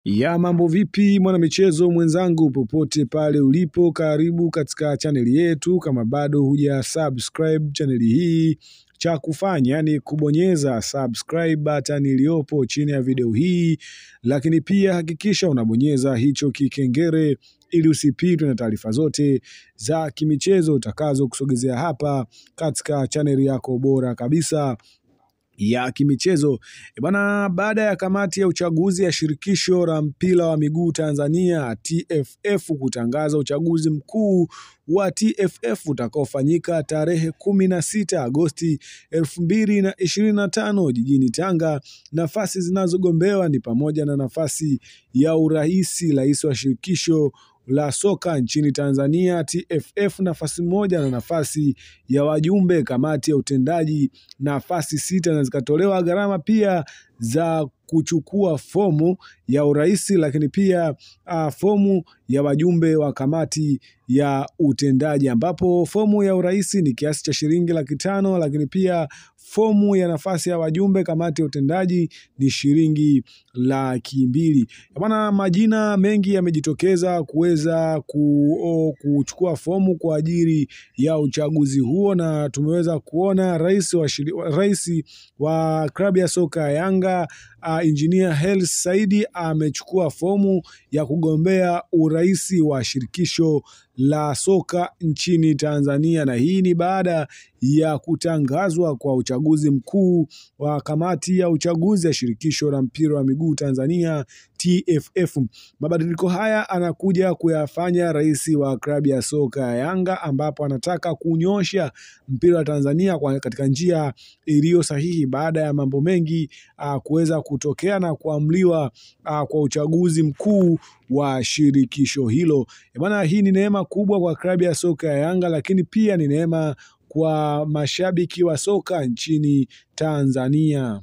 Ya mambo vipi mwana michezo mwenzangu popote pale ulipo, karibu katika chaneli yetu. Kama bado huja subscribe chaneli hii, cha kufanya ni kubonyeza subscribe button iliyopo chini ya video hii, lakini pia hakikisha unabonyeza hicho kikengele ili usipitwe na taarifa zote za kimichezo utakazo kusogezea hapa katika chaneli yako bora kabisa ya kimichezo. Bana, baada ya kamati ya uchaguzi ya shirikisho la mpira wa miguu Tanzania TFF kutangaza uchaguzi mkuu wa TFF utakaofanyika tarehe 16 Agosti 2025 jijini Tanga, nafasi zinazogombewa ni pamoja na nafasi ya uraisi rais wa shirikisho la soka nchini Tanzania TFF nafasi moja, na nafasi ya wajumbe kamati ya utendaji nafasi 6, na zikatolewa gharama pia za kuchukua fomu ya uraisi, lakini pia fomu ya wajumbe wa kamati ya utendaji, ambapo fomu ya uraisi ni kiasi cha shilingi 500,000, lakini pia fomu ya nafasi ya wajumbe kamati ya utendaji ni shilingi 200,000. Bwana, majina mengi yamejitokeza kuweza kuchukua fomu kwa ajili ya uchaguzi huo, na tumeweza kuona rais wa klabu ya soka ya Yanga Engineer Hersi Said amechukua fomu ya kugombea uraisi wa shirikisho la soka nchini Tanzania, na hii ni baada ya kutangazwa kwa uchaguzi mkuu wa kamati ya uchaguzi ya shirikisho la mpira wa miguu Tanzania TFF. Mabadiliko haya anakuja kuyafanya rais wa klabu ya soka ya Yanga, ambapo anataka kunyosha mpira wa Tanzania katika njia iliyo sahihi baada ya mambo mengi kuweza kutokea na kuamliwa kwa uchaguzi mkuu wa shirikisho hilo. Bwana, hii ni neema kubwa kwa klabu ya soka ya Yanga, lakini pia ni neema kwa mashabiki wa soka nchini Tanzania.